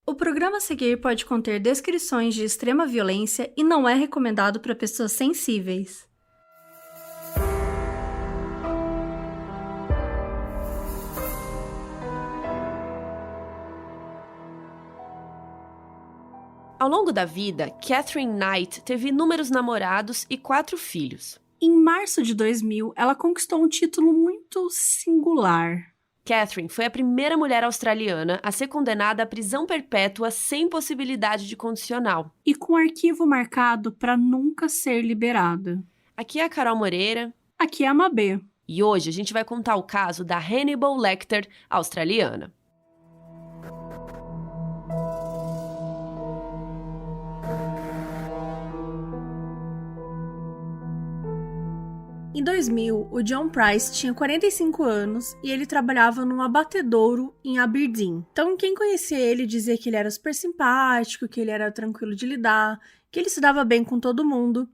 O programa a seguir pode conter descrições de extrema violência e não é recomendado para pessoas sensíveis. Ao longo da vida, Catherine Knight teve inúmeros namorados e 4 filhos. Em março de 2000, ela conquistou um título muito singular. Catherine foi a primeira mulher australiana a ser condenada à prisão perpétua sem possibilidade de condicional. E com arquivo marcado para nunca ser liberada. Aqui é a Carol Moreira. Aqui é a Mabê. E hoje a gente vai contar o caso da Hannibal Lecter, australiana. Em 2000, o John Price tinha 45 anos e ele trabalhava num abatedouro em Aberdeen. Então, quem conhecia ele dizia que ele era super simpático, que ele era tranquilo de lidar, que ele se dava bem com todo mundo.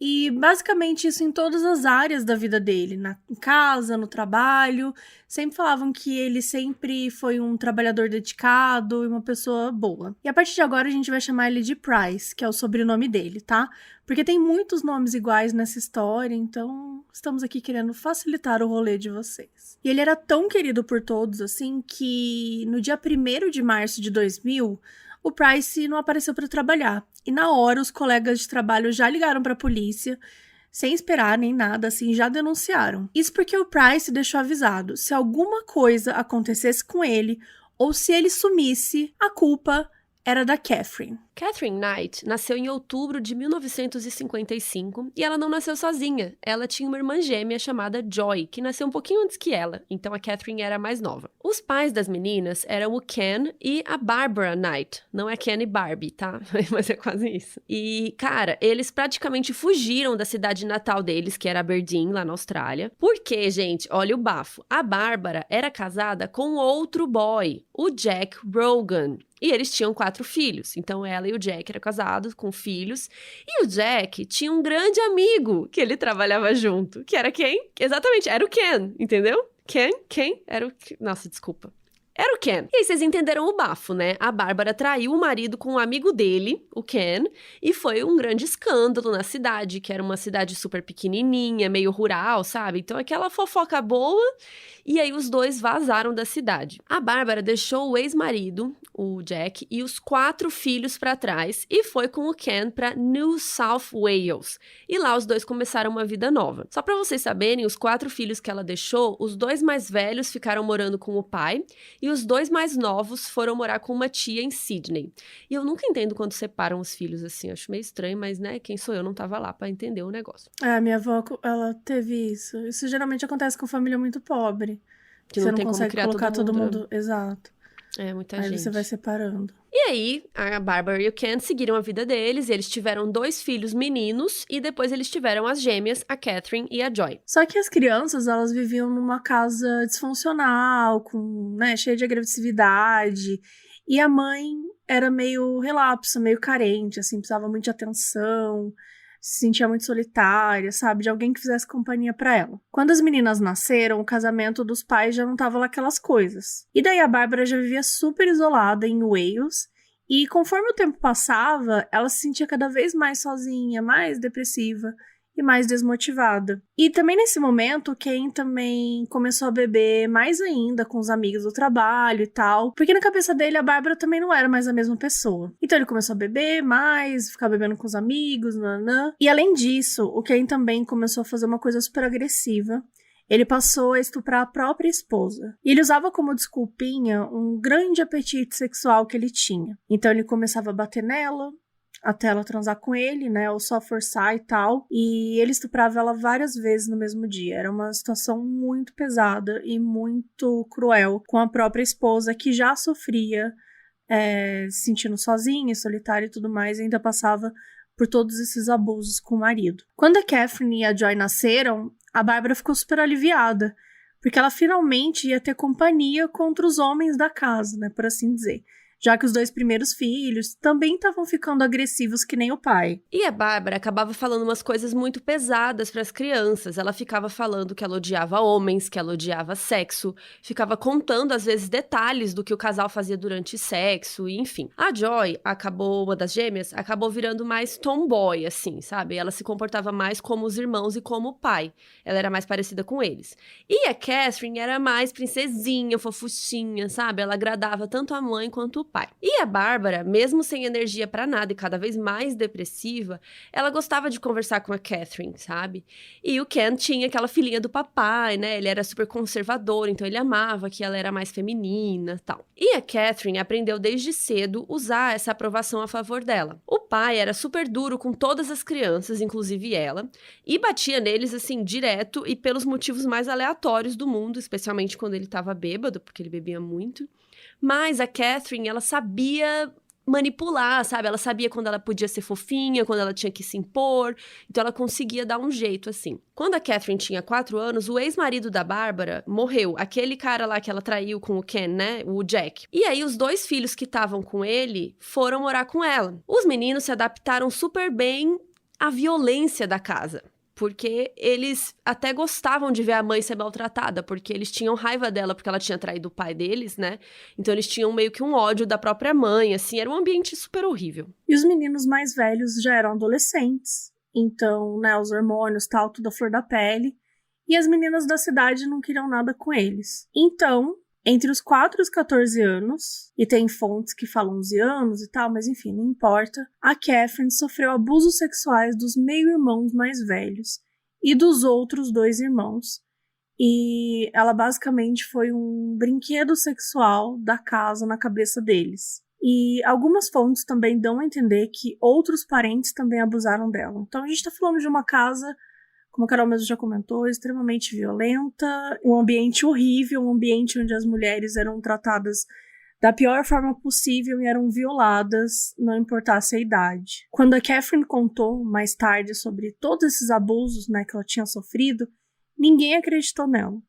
E basicamente isso em todas as áreas da vida dele, em casa, no trabalho. Sempre falavam que ele sempre foi um trabalhador dedicado e uma pessoa boa. E a partir de agora a gente vai chamar ele de Price, que é o sobrenome dele, tá? Porque tem muitos nomes iguais nessa história, então estamos aqui querendo facilitar o rolê de vocês. E ele era tão querido por todos, assim, que no dia 1º de março de 2000... o Price não apareceu para trabalhar. E na hora, os colegas de trabalho já ligaram para a polícia, sem esperar nem nada, assim, já denunciaram. Isso porque o Price deixou avisado, se alguma coisa acontecesse com ele, ou se ele sumisse, a culpa era da Catherine. Catherine Knight nasceu em outubro de 1955 e ela não nasceu sozinha. Ela tinha uma irmã gêmea chamada Joy, que nasceu um pouquinho antes que ela, então a Catherine era mais nova. Os pais das meninas eram o Ken e a Barbara Knight. Não é Ken e Barbie, tá? Mas é quase isso. E, cara, eles praticamente fugiram da cidade natal deles, que era Aberdeen, lá na Austrália. Porque, gente, olha o bafo. A Bárbara era casada com outro boy, o Jack Rogan. E eles tinham 4 filhos, então ela e o Jack eram casados, com filhos. E o Jack tinha um grande amigo que ele trabalhava junto, que era quem? Exatamente, era o Ken, entendeu? Quem? Era o... Nossa, desculpa. Era o Ken. E aí vocês entenderam o bafo, né? A Bárbara traiu o marido com um amigo dele, o Ken, e foi um grande escândalo na cidade, que era uma cidade super pequenininha, meio rural, sabe? Então aquela fofoca boa, e aí os dois vazaram da cidade. A Bárbara deixou o ex-marido, o Jack, e os 4 filhos pra trás, e foi com o Ken pra New South Wales. E lá os dois começaram uma vida nova. Só pra vocês saberem, os 4 filhos que ela deixou, os 2 mais velhos ficaram morando com o pai, e os 2 mais novos foram morar com uma tia em Sydney. E eu nunca entendo quando separam os filhos assim, acho meio estranho, mas né, quem sou eu não tava lá pra entender o negócio. Minha avó, ela teve isso. Isso geralmente acontece com família muito pobre. Que você não tem consegue como criar colocar todo mundo. né? Exato. É, muita Aí gente. você vai separando. E aí, a Barbara e o Ken seguiram a vida deles, e eles tiveram 2 filhos meninos, e depois eles tiveram as gêmeas, a Catherine e a Joy. Só que as crianças, elas viviam numa casa disfuncional, com, né, cheia de agressividade, e a mãe era meio relapsa, meio carente, assim, precisava muito de atenção, se sentia muito solitária, sabe, de alguém que fizesse companhia pra ela. Quando as meninas nasceram, o casamento dos pais já não tava lá aquelas coisas. E daí a Bárbara já vivia super isolada em Wales, e conforme o tempo passava, ela se sentia cada vez mais sozinha, mais depressiva e mais desmotivada. E também nesse momento, o Ken também começou a beber mais ainda com os amigos do trabalho e tal, porque na cabeça dele a Bárbara também não era mais a mesma pessoa. Então ele começou a beber mais, ficar bebendo com os amigos, nanã. E além disso, o Ken também começou a fazer uma coisa super agressiva. Ele passou a estuprar a própria esposa. E ele usava como desculpinha um grande apetite sexual que ele tinha. Então ele começava a bater nela, até ela transar com ele, né, ou só forçar e tal, e ele estuprava ela várias vezes no mesmo dia. Era uma situação muito pesada e muito cruel com a própria esposa, que já sofria se sentindo sozinha, solitária e tudo mais, e ainda passava por todos esses abusos com o marido. Quando a Catherine e a Joy nasceram, a Bárbara ficou super aliviada, porque ela finalmente ia ter companhia contra os homens da casa, né, por assim dizer. já que os 2 primeiros filhos também estavam ficando agressivos que nem o pai. E a Bárbara acabava falando umas coisas muito pesadas para as crianças. Ela ficava falando que ela odiava homens, que ela odiava sexo, ficava contando às vezes detalhes do que o casal fazia durante sexo, e enfim. A Joy uma das gêmeas, acabou virando mais tomboy, assim, sabe? Ela se comportava mais como os irmãos e como o pai. Ela era mais parecida com eles. E a Catherine era mais princesinha, fofuchinha, sabe? Ela agradava tanto a mãe quanto o pai. E a Bárbara, mesmo sem energia pra nada e cada vez mais depressiva, ela gostava de conversar com a Catherine, sabe? E o Ken tinha aquela filhinha do papai, né? Ele era super conservador, então ele amava que ela era mais feminina e tal. E a Catherine aprendeu desde cedo usar essa aprovação a favor dela. O pai era super duro com todas as crianças, inclusive ela, e batia neles, assim, direto e pelos motivos mais aleatórios do mundo, especialmente quando ele tava bêbado, porque ele bebia muito. Mas a Catherine, ela sabia manipular, sabe? Ela sabia quando ela podia ser fofinha, quando ela tinha que se impor. Então, ela conseguia dar um jeito, assim. Quando a Catherine tinha 4 anos, o ex-marido da Bárbara morreu. Aquele cara lá que ela traiu com o Ken, né? O Jack. E aí, os 2 filhos que estavam com ele foram morar com ela. Os meninos se adaptaram super bem à violência da casa. Porque eles até gostavam de ver a mãe ser maltratada, porque eles tinham raiva dela, porque ela tinha traído o pai deles, né? Então eles tinham meio que um ódio da própria mãe, assim, era um ambiente super horrível. E os meninos mais velhos já eram adolescentes, então, né, os hormônios, tal, tudo à flor da pele, e as meninas da cidade não queriam nada com eles. Então, entre os 4 e os 14 anos, e tem fontes que falam 11 anos e tal, mas enfim, não importa, a Catherine sofreu abusos sexuais dos meio-irmãos mais velhos e dos outros 2 irmãos. E ela basicamente foi um brinquedo sexual da casa na cabeça deles. E algumas fontes também dão a entender que outros parentes também abusaram dela. Então a gente tá falando de uma casa, como a Carol mesmo já comentou, extremamente violenta, um ambiente horrível, um ambiente onde as mulheres eram tratadas da pior forma possível e eram violadas, não importasse a idade. Quando a Catherine contou mais tarde sobre todos esses abusos, né, que ela tinha sofrido, ninguém acreditou nela.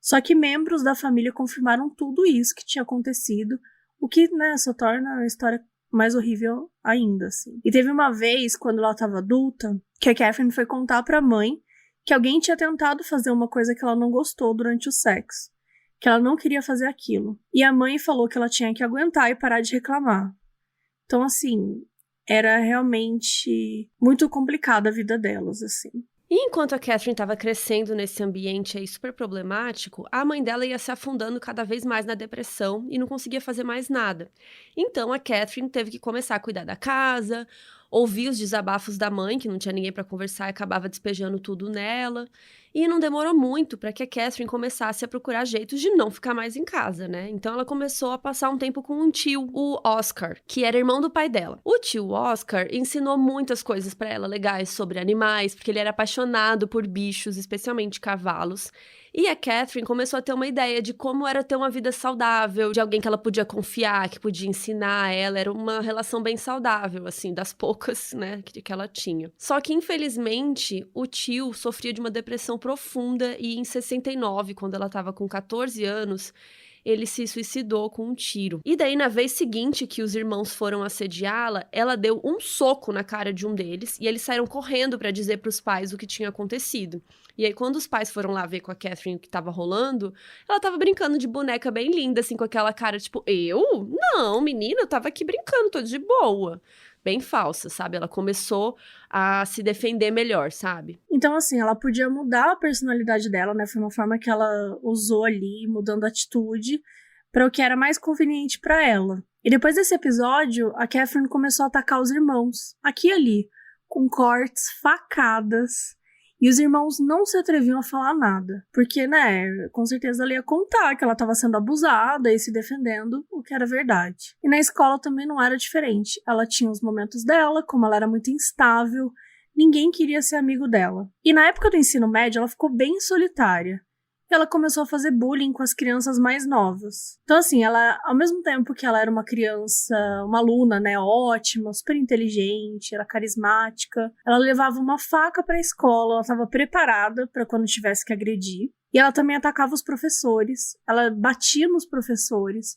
Só que membros da família confirmaram tudo isso que tinha acontecido, o que, né, só torna a história mais horrível ainda, assim. E teve uma vez, quando ela estava adulta, que a Catherine foi contar pra mãe que alguém tinha tentado fazer uma coisa que ela não gostou durante o sexo, que ela não queria fazer aquilo. E a mãe falou que ela tinha que aguentar e parar de reclamar. Então, assim, era realmente muito complicada a vida delas, assim. E enquanto a Catherine estava crescendo nesse ambiente aí super problemático, a mãe dela ia se afundando cada vez mais na depressão e não conseguia fazer mais nada. Então a Catherine teve que começar a cuidar da casa, ouvir os desabafos da mãe, que não tinha ninguém para conversar e acabava despejando tudo nela. E não demorou muito para que a Catherine começasse a procurar jeitos de não ficar mais em casa, né? Então ela começou a passar um tempo com um tio, o Oscar, que era irmão do pai dela. O tio Oscar ensinou muitas coisas para ela legais sobre animais, porque ele era apaixonado por bichos, especialmente cavalos. E a Catherine começou a ter uma ideia de como era ter uma vida saudável, de alguém que ela podia confiar, que podia ensinar ela. Era uma relação bem saudável, assim, das poucas, né, que ela tinha. Só que, infelizmente, o tio sofria de uma depressão profunda e em 69, quando ela estava com 14 anos, ele se suicidou com um tiro. E daí, na vez seguinte que os irmãos foram assediá-la, ela deu um soco na cara de um deles e eles saíram correndo para dizer para os pais o que tinha acontecido. E aí, quando os pais foram lá ver com a Catherine o que tava rolando, ela tava brincando de boneca bem linda, assim, com aquela cara, tipo, eu? Não, menina, eu tava aqui brincando, tô de boa. Bem falsa, sabe? Ela começou a se defender melhor, sabe? Então, assim, ela podia mudar a personalidade dela, né? Foi uma forma que ela usou ali, mudando a atitude, para o que era mais conveniente para ela. E depois desse episódio, a Catherine começou a atacar os irmãos, aqui e ali, com cortes, facadas. E os irmãos não se atreviam a falar nada. Porque, né, com certeza ela ia contar que ela estava sendo abusada e se defendendo, o que era verdade. E na escola também não era diferente. Ela tinha os momentos dela, como ela era muito instável, ninguém queria ser amigo dela. E na época do ensino médio, ela ficou bem solitária. E ela começou a fazer bullying com as crianças mais novas. Então, assim, ela, ao mesmo tempo que ela era uma criança, uma aluna, né, ótima, super inteligente, era carismática, ela levava uma faca pra escola, ela estava preparada para quando tivesse que agredir. E ela também atacava os professores, ela batia nos professores.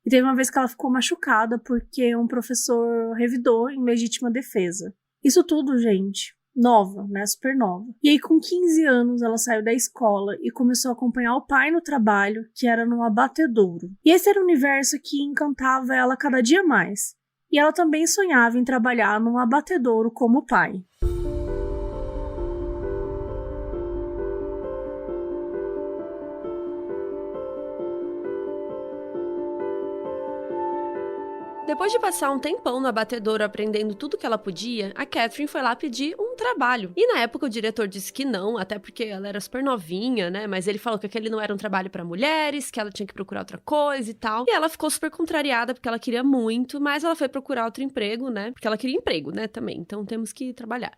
E teve uma vez que ela ficou machucada porque um professor revidou em legítima defesa. Isso tudo, gente, nova, né? Super nova. E aí, com 15 anos, ela saiu da escola e começou a acompanhar o pai no trabalho, que era num abatedouro. E esse era um universo que encantava ela cada dia mais. E ela também sonhava em trabalhar num abatedouro como pai. Depois de passar um tempão no abatedouro aprendendo tudo que ela podia, a Catherine foi lá pedir um trabalho. E na época o diretor disse que não, até porque ela era super novinha, né? Mas ele falou que aquele não era um trabalho pra mulheres, que ela tinha que procurar outra coisa e tal. E ela ficou super contrariada porque ela queria muito, mas ela foi procurar outro emprego, né? Porque ela queria emprego, né, também. Então temos que trabalhar.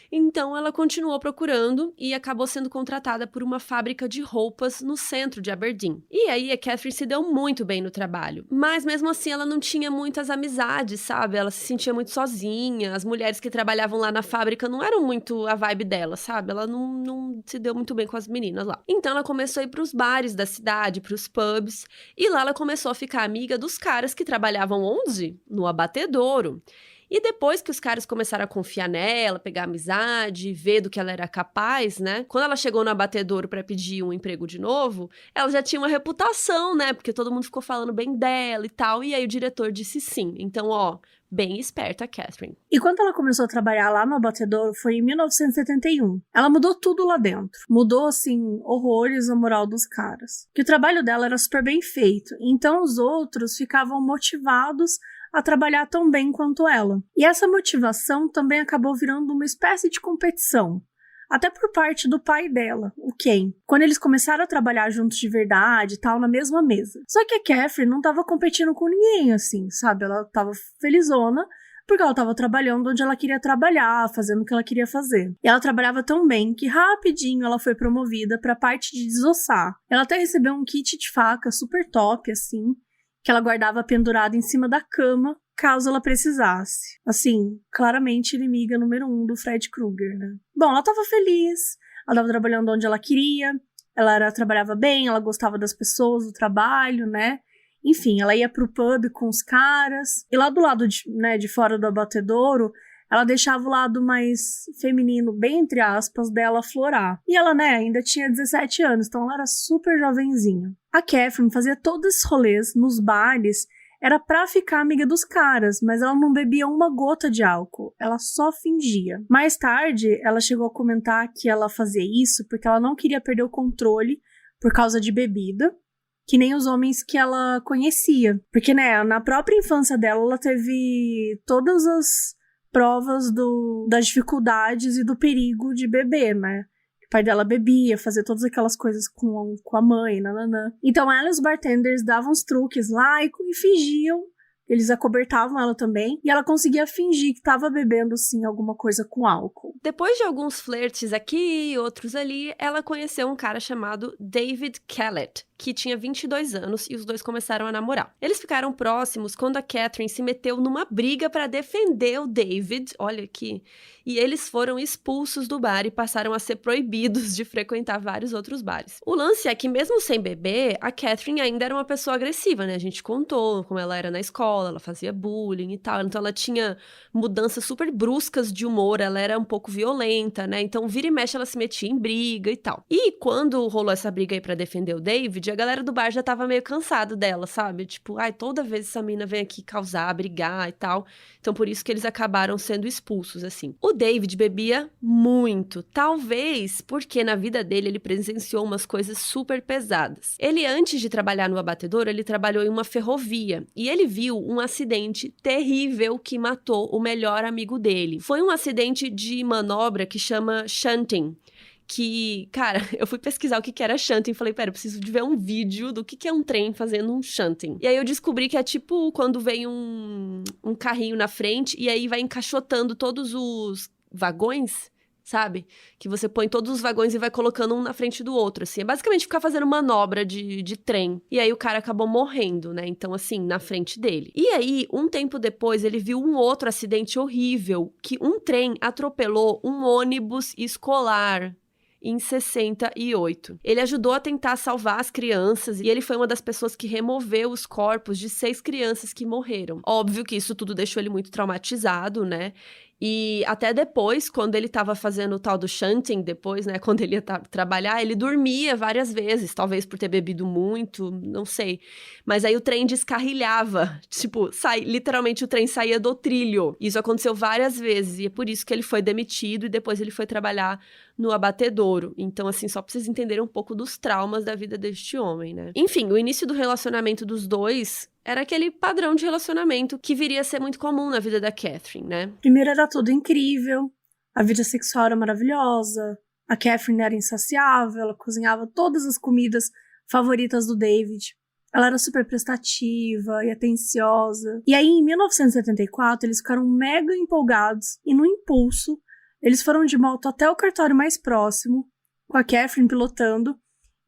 Então ela continuou procurando e acabou sendo contratada por uma fábrica de roupas no centro de Aberdeen. E aí a Catherine se deu muito bem no trabalho, mas mesmo assim ela não tinha muitas amizades, sabe? Ela se sentia muito sozinha, as mulheres que trabalhavam lá na fábrica não eram muito a vibe dela, sabe? Ela não se deu muito bem com as meninas lá. Então ela começou a ir pros bares da cidade, pros pubs, e lá ela começou a ficar amiga dos caras que trabalhavam onde? No abatedouro. E depois que os caras começaram a confiar nela, pegar amizade, ver do que ela era capaz, né? Quando ela chegou no abatedouro pra pedir um emprego de novo, ela já tinha uma reputação, né? Porque todo mundo ficou falando bem dela e tal. E aí o diretor disse sim. Então, ó, bem esperta a Catherine. E quando ela começou a trabalhar lá no abatedouro foi em 1971. Ela mudou tudo lá dentro. Mudou, assim, horrores a moral dos caras. Que o trabalho dela era super bem feito. Então os outros ficavam motivados a trabalhar tão bem quanto ela. E essa motivação também acabou virando uma espécie de competição. Até por parte do pai dela, o Ken. Quando eles começaram a trabalhar juntos de verdade e tal, na mesma mesa. Só que a Catherine não tava competindo com ninguém, assim, sabe? Ela tava felizona, porque ela tava trabalhando onde ela queria trabalhar, fazendo o que ela queria fazer. E ela trabalhava tão bem que rapidinho ela foi promovida pra parte de desossar. Ela até recebeu um kit de faca super top, assim, que ela guardava pendurado em cima da cama, caso ela precisasse. Assim, claramente inimiga número 1 do Fred Krueger, né? Bom, ela tava feliz, ela tava trabalhando onde ela queria, trabalhava bem, ela gostava das pessoas, do trabalho, né? Enfim, ela ia pro pub com os caras, e lá do lado de fora do abatedouro, ela deixava o lado mais feminino, bem entre aspas, dela florar. E ela, né, ainda tinha 17 anos, então ela era super jovenzinha. A Catherine fazia todos esses rolês nos bares, era pra ficar amiga dos caras, mas ela não bebia uma gota de álcool, ela só fingia. Mais tarde, ela chegou a comentar que ela fazia isso porque ela não queria perder o controle por causa de bebida, que nem os homens que ela conhecia. Porque, né, na própria infância dela, ela teve todas as provas das dificuldades e do perigo de beber, né? O pai dela bebia, fazia todas aquelas coisas com a mãe, nananã. Então ela e os bartenders davam uns truques lá e fingiam, eles acobertavam ela também, e ela conseguia fingir que tava bebendo, sim, alguma coisa com álcool. Depois de alguns flertes aqui e outros ali, ela conheceu um cara chamado David Kellett, que tinha 22 anos, e os dois começaram a namorar. Eles ficaram próximos quando a Catherine se meteu numa briga para defender o David, olha aqui, e eles foram expulsos do bar e passaram a ser proibidos de frequentar vários outros bares. O lance é que mesmo sem beber, a Catherine ainda era uma pessoa agressiva, né? A gente contou como ela era na escola, ela fazia bullying e tal, então ela tinha mudanças super bruscas de humor, ela era um pouco violenta, né? Então vira e mexe ela se metia em briga e tal. E quando rolou essa briga aí pra defender o David, a galera do bar já tava meio cansado dela, sabe? Tipo, ai, toda vez essa mina vem aqui causar, brigar e tal. Então, por isso que eles acabaram sendo expulsos, assim. O David bebia muito. Talvez porque na vida dele ele presenciou umas coisas super pesadas. Ele, antes de trabalhar no abatedouro, ele trabalhou em uma ferrovia. E ele viu um acidente terrível que matou o melhor amigo dele. Foi um acidente de manobra que chama shunting. Que, cara, eu fui pesquisar o que era shunting e falei, pera, eu preciso de ver um vídeo do que é um trem fazendo um shunting. E aí eu descobri que é tipo quando vem um carrinho na frente e aí vai encaixotando todos os vagões, sabe? Que você põe todos os vagões e vai colocando um na frente do outro, assim. É basicamente ficar fazendo manobra de trem. E aí o cara acabou morrendo, né? Então, assim, na frente dele. E aí, um tempo depois, ele viu um outro acidente horrível, que um trem atropelou um ônibus escolar. em 68. Ele ajudou a tentar salvar as crianças e ele foi uma das pessoas que removeu os corpos de 6 crianças que morreram. Óbvio que isso tudo deixou ele muito traumatizado, né? E até depois, quando ele tava fazendo o tal do shunting, depois, né, quando ele ia trabalhar, ele dormia várias vezes, talvez por ter bebido muito, não sei. Mas aí o trem descarrilhava, tipo, literalmente o trem saía do trilho. Isso aconteceu várias vezes, e é por isso que ele foi demitido e depois ele foi trabalhar no abatedouro. Então, assim, só pra vocês entenderem um pouco dos traumas da vida deste homem, né? Enfim, o início do relacionamento dos dois era aquele padrão de relacionamento que viria a ser muito comum na vida da Catherine, né? Primeiro era tudo incrível, a vida sexual era maravilhosa, a Catherine era insaciável, ela cozinhava todas as comidas favoritas do David. Ela era super prestativa e atenciosa. E aí, em 1974, eles ficaram mega empolgados e, no impulso, eles foram de moto até o cartório mais próximo, com a Catherine pilotando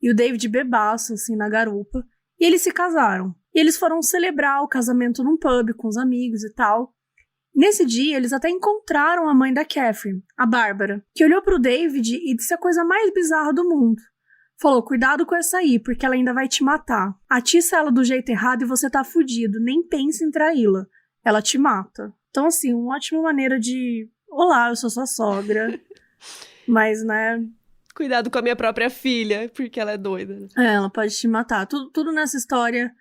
e o David bebaço, assim, na garupa. E eles se casaram. E eles foram celebrar o casamento num pub com os amigos e tal. Nesse dia, eles até encontraram a mãe da Catherine, a Bárbara, que olhou pro David e disse a coisa mais bizarra do mundo. Falou, cuidado com essa aí, porque ela ainda vai te matar. Atiça ela do jeito errado e você tá fudido, nem pense em traí-la. Ela te mata. Então, assim, uma ótima maneira de... Olá, eu sou sua sogra. Mas, né... Cuidado com a minha própria filha, porque ela é doida. Ela pode te matar. Tudo nessa história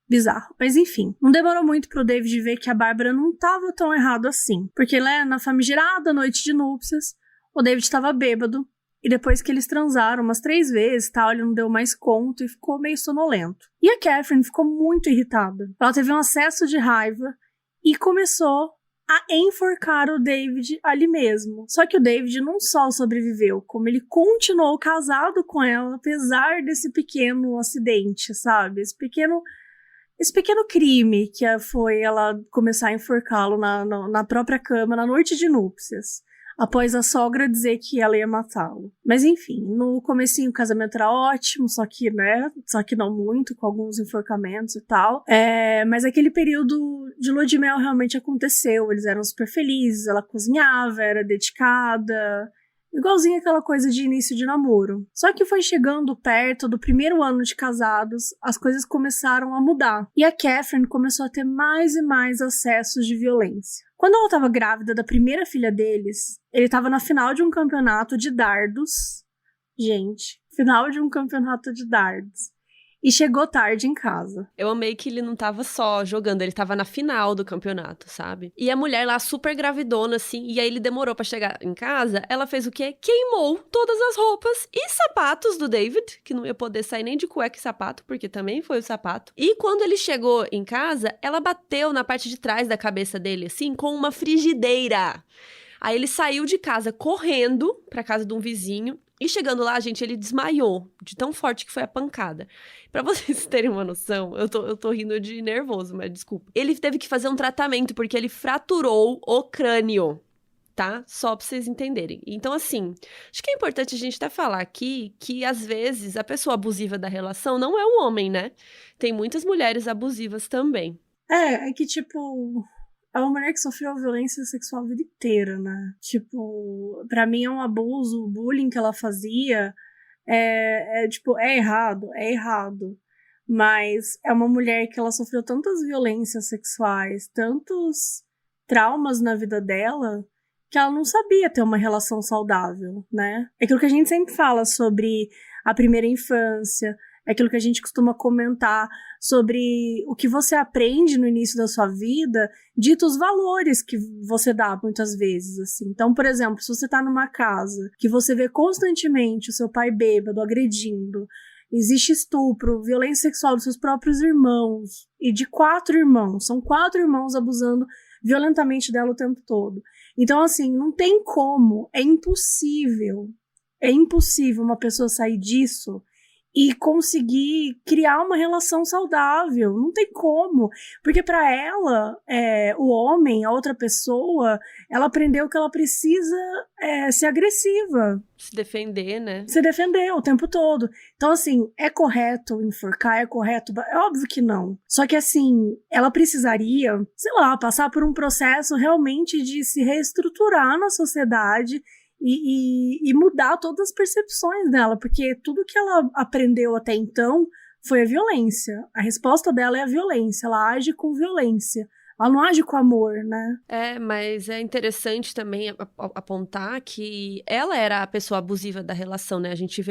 bizarro. Mas enfim, não demorou muito pro David ver que a Bárbara não tava tão errado assim. Porque lá na famigerada noite de núpcias, o David tava bêbado. E depois que eles transaram umas 3 vezes, tal, ele não deu mais conta e ficou meio sonolento. E a Catherine ficou muito irritada. Ela teve um acesso de raiva e começou a enforcar o David ali mesmo. Só que o David não só sobreviveu, como ele continuou casado com ela, apesar desse pequeno acidente, sabe? Esse pequeno crime que foi ela começar a enforcá-lo na própria cama na noite de núpcias, após a sogra dizer que ela ia matá-lo. Mas enfim, no comecinho o casamento era ótimo, só que não muito, com alguns enforcamentos e tal. Mas aquele período de lua de mel realmente aconteceu, eles eram super felizes, ela cozinhava, era dedicada... Igualzinho aquela coisa de início de namoro. Só que foi chegando perto do primeiro ano de casados, as coisas começaram a mudar. E a Catherine começou a ter mais e mais acessos de violência. Quando ela estava grávida da primeira filha deles, ele estava na final de um campeonato de dardos. Gente, final de um campeonato de dardos. E chegou tarde em casa. Eu amei que ele não tava só jogando, ele tava na final do campeonato, sabe? E a mulher lá super gravidona, assim, e aí ele demorou pra chegar em casa, ela fez o quê? Queimou todas as roupas e sapatos do David, que não ia poder sair nem de cueca e sapato, porque também foi o sapato. E quando ele chegou em casa, ela bateu na parte de trás da cabeça dele, assim, com uma frigideira. Aí ele saiu de casa correndo pra casa de um vizinho. E chegando lá, gente, ele desmaiou de tão forte que foi a pancada. Pra vocês terem uma noção, eu tô rindo de nervoso, mas desculpa. Ele teve que fazer um tratamento porque ele fraturou o crânio, tá? Só pra vocês entenderem. Então, assim, acho que é importante a gente até falar aqui que, às vezes, a pessoa abusiva da relação não é um homem, né? Tem muitas mulheres abusivas também. É que, tipo... É uma mulher que sofreu violência sexual a vida inteira, né? Tipo, pra mim é um abuso, o bullying que ela fazia é errado. Mas é uma mulher que ela sofreu tantas violências sexuais, tantos traumas na vida dela, que ela não sabia ter uma relação saudável, né? É aquilo que a gente sempre fala sobre a primeira infância, é aquilo que a gente costuma comentar sobre o que você aprende no início da sua vida, dito os valores que você dá muitas vezes, assim. Então, por exemplo, se você tá numa casa que você vê constantemente o seu pai bêbado, agredindo, existe estupro, violência sexual dos seus próprios irmãos, e de 4 irmãos, são 4 irmãos abusando violentamente dela o tempo todo. Então, assim, não tem como, é impossível uma pessoa sair disso e conseguir criar uma relação saudável. Não tem como. Porque para ela, o homem, a outra pessoa, ela aprendeu que ela precisa ser agressiva. Se defender, né? Se defender o tempo todo. Então, assim, é correto enforcar? É correto? É óbvio que não. Só que, assim, ela precisaria, sei lá, passar por um processo realmente de se reestruturar na sociedade e mudar todas as percepções dela, porque tudo que ela aprendeu até então foi a violência. A resposta dela é a violência, ela age com violência. Ela não age com amor, né? Mas é interessante também apontar que ela era a pessoa abusiva da relação, né? A gente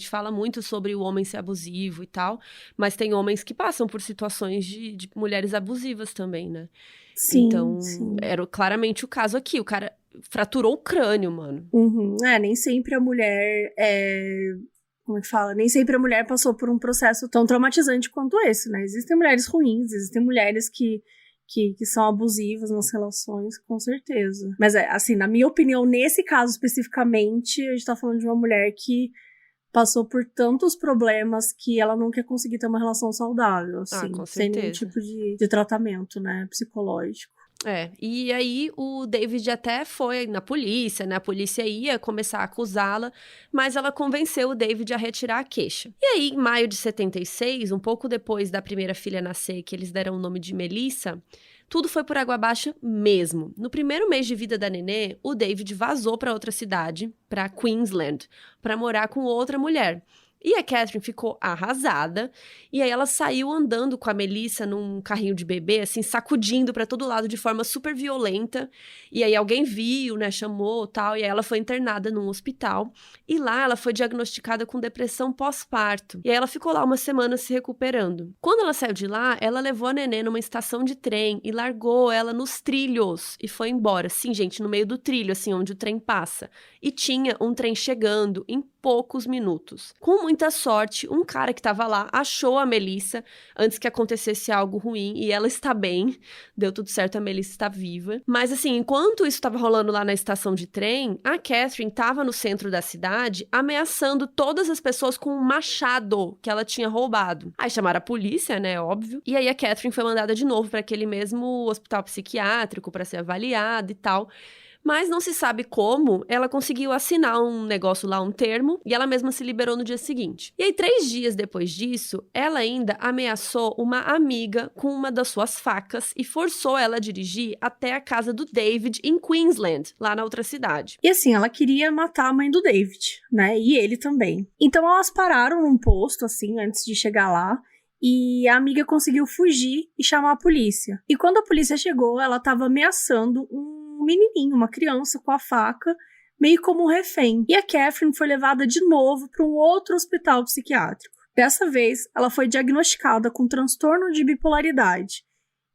fala muito sobre o homem ser abusivo e tal, mas tem homens que passam por situações de mulheres abusivas também, né? Sim, então, sim. Era claramente o caso aqui. O cara fraturou o crânio, mano. Nem sempre a mulher como é que fala? Nem sempre a mulher passou por um processo tão traumatizante quanto esse, né? Existem mulheres ruins, existem mulheres que são abusivas nas relações, com certeza. Mas, assim, na minha opinião, nesse caso especificamente, a gente tá falando de uma mulher que passou por tantos problemas que ela não quer conseguir ter uma relação saudável, assim, com sem certeza. nenhum tipo de tratamento, né, psicológico. E aí o David até foi na polícia, né? A polícia ia começar a acusá-la, mas ela convenceu o David a retirar a queixa. E aí, em maio de 76, um pouco depois da primeira filha nascer, que eles deram o nome de Melissa, tudo foi por água abaixo mesmo. No primeiro mês de vida da nenê, o David vazou para outra cidade, para Queensland, para morar com outra mulher. E a Catherine ficou arrasada, e aí ela saiu andando com a Melissa num carrinho de bebê, assim, sacudindo pra todo lado de forma super violenta. E aí alguém viu, né, chamou tal, e aí ela foi internada num hospital. E lá ela foi diagnosticada com depressão pós-parto. E aí ela ficou lá uma semana se recuperando. Quando ela saiu de lá, ela levou a nenê numa estação de trem e largou ela nos trilhos e foi embora. Sim, gente, no meio do trilho, assim, onde o trem passa. E tinha um trem chegando em poucos minutos. Com muita sorte, um cara que estava lá achou a Melissa antes que acontecesse algo ruim e ela está bem. Deu tudo certo, a Melissa está viva. Mas assim, enquanto isso estava rolando lá na estação de trem, a Catherine estava no centro da cidade ameaçando todas as pessoas com um machado que ela tinha roubado. Aí chamaram a polícia, né, óbvio. E aí a Catherine foi mandada de novo para aquele mesmo hospital psiquiátrico para ser avaliada e tal. Mas não se sabe como ela conseguiu assinar um negócio lá, um termo, e ela mesma se liberou no dia seguinte. E aí, 3 dias depois disso, ela ainda ameaçou uma amiga com uma das suas facas e forçou ela a dirigir até a casa do David em Queensland, lá na outra cidade. E assim, ela queria matar a mãe do David, né? E ele também. Então elas pararam num posto, assim, antes de chegar lá. E a amiga conseguiu fugir e chamar a polícia. E quando a polícia chegou, ela estava ameaçando um menininho, uma criança, com a faca, meio como um refém. E a Catherine foi levada de novo para um outro hospital psiquiátrico. Dessa vez, ela foi diagnosticada com transtorno de bipolaridade,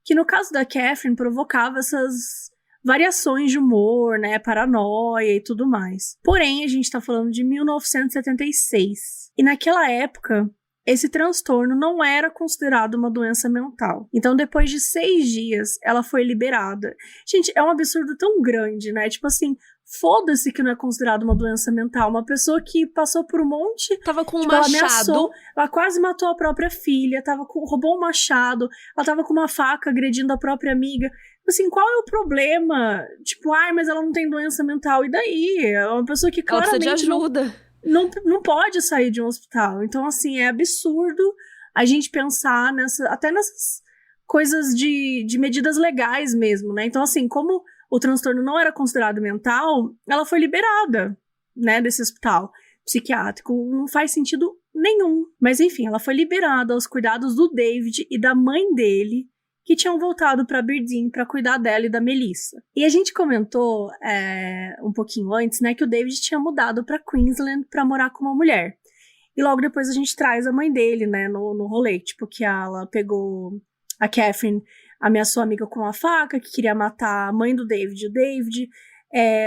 que no caso da Catherine provocava essas variações de humor, né, paranoia e tudo mais. Porém, a gente está falando de 1976. E naquela época, esse transtorno não era considerado uma doença mental. Então, depois de 6 dias, ela foi liberada. Gente, é um absurdo tão grande, né? Tipo assim, foda-se que não é considerado uma doença mental. Uma pessoa que passou por um monte... Tava com um tipo, machado. Ela ameaçou, ela quase matou a própria filha, roubou um machado, ela tava com uma faca agredindo a própria amiga. Assim, qual é o problema? Tipo, mas ela não tem doença mental. E daí? É uma pessoa que claramente... Ela precisa de ajuda. Não pode sair de um hospital. Então, assim, é absurdo a gente pensar até nessas coisas de medidas legais mesmo, né? Então, assim, como o transtorno não era considerado mental, ela foi liberada, né, desse hospital psiquiátrico. Não faz sentido nenhum. Mas, enfim, ela foi liberada aos cuidados do David e da mãe dele, que tinham voltado para Aberdeen para cuidar dela e da Melissa. E a gente comentou um pouquinho antes, né, que o David tinha mudado para Queensland para morar com uma mulher. E logo depois a gente traz a mãe dele, né, no rolê, tipo, que ela pegou a Catherine, ameaçou a amiga com uma faca, que queria matar a mãe do David e o David.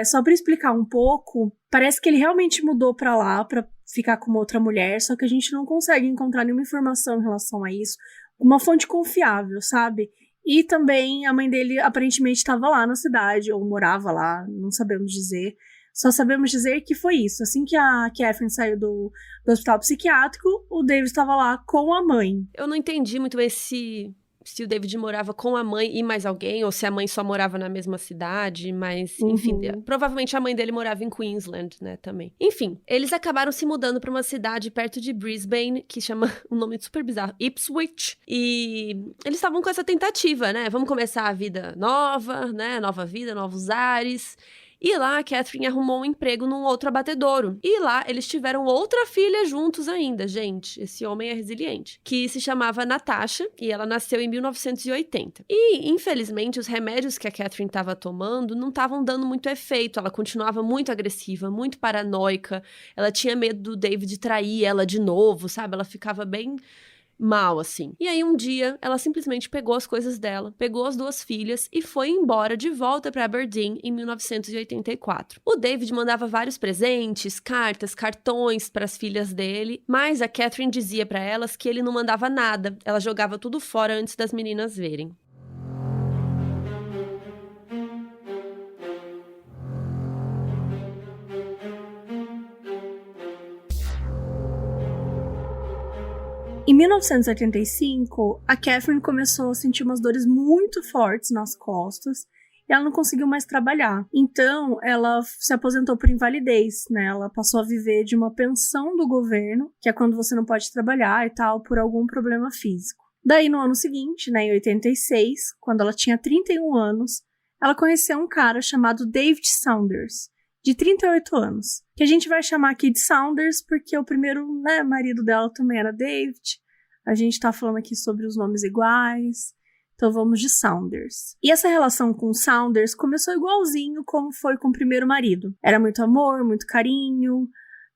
Só para explicar um pouco, parece que ele realmente mudou para lá para ficar com uma outra mulher, só que a gente não consegue encontrar nenhuma informação em relação a isso. Uma fonte confiável, sabe? E também a mãe dele aparentemente estava lá na cidade, ou morava lá, não sabemos dizer. Só sabemos dizer que foi isso. Assim que a Catherine saiu do hospital psiquiátrico, o David estava lá com a mãe. Eu não entendi muito bem se o David morava com a mãe e mais alguém, ou se a mãe só morava na mesma cidade, mas, enfim, provavelmente a mãe dele morava em Queensland, né, também. Enfim, eles acabaram se mudando para uma cidade perto de Brisbane, que chama um nome super bizarro, Ipswich, e eles estavam com essa tentativa, né, vamos começar a vida nova, né, nova vida, novos ares. E lá a Catherine arrumou um emprego num outro abatedouro. E lá eles tiveram outra filha juntos ainda, gente. Esse homem é resiliente. Que se chamava Natasha e ela nasceu em 1980. E, infelizmente, os remédios que a Catherine estava tomando não estavam dando muito efeito. Ela continuava muito agressiva, muito paranoica. Ela tinha medo do David trair ela de novo, sabe? Ela ficava bem mal, assim. E aí, um dia, ela simplesmente pegou as coisas dela, pegou as 2 filhas e foi embora de volta para Aberdeen em 1984. O David mandava vários presentes, cartas, cartões para as filhas dele, mas a Catherine dizia para elas que ele não mandava nada, ela jogava tudo fora antes das meninas verem. Em 1985, a Catherine começou a sentir umas dores muito fortes nas costas e ela não conseguiu mais trabalhar. Então, ela se aposentou por invalidez, né? Ela passou a viver de uma pensão do governo, que é quando você não pode trabalhar e tal, por algum problema físico. Daí, no ano seguinte, né, em 86, quando ela tinha 31 anos, ela conheceu um cara chamado David Saunders, de 38 anos, que a gente vai chamar aqui de Saunders porque o primeiro, né, marido dela também era David. A gente tá falando aqui sobre os nomes iguais, então vamos de Saunders. E essa relação com Saunders começou igualzinho como foi com o primeiro marido. Era muito amor, muito carinho,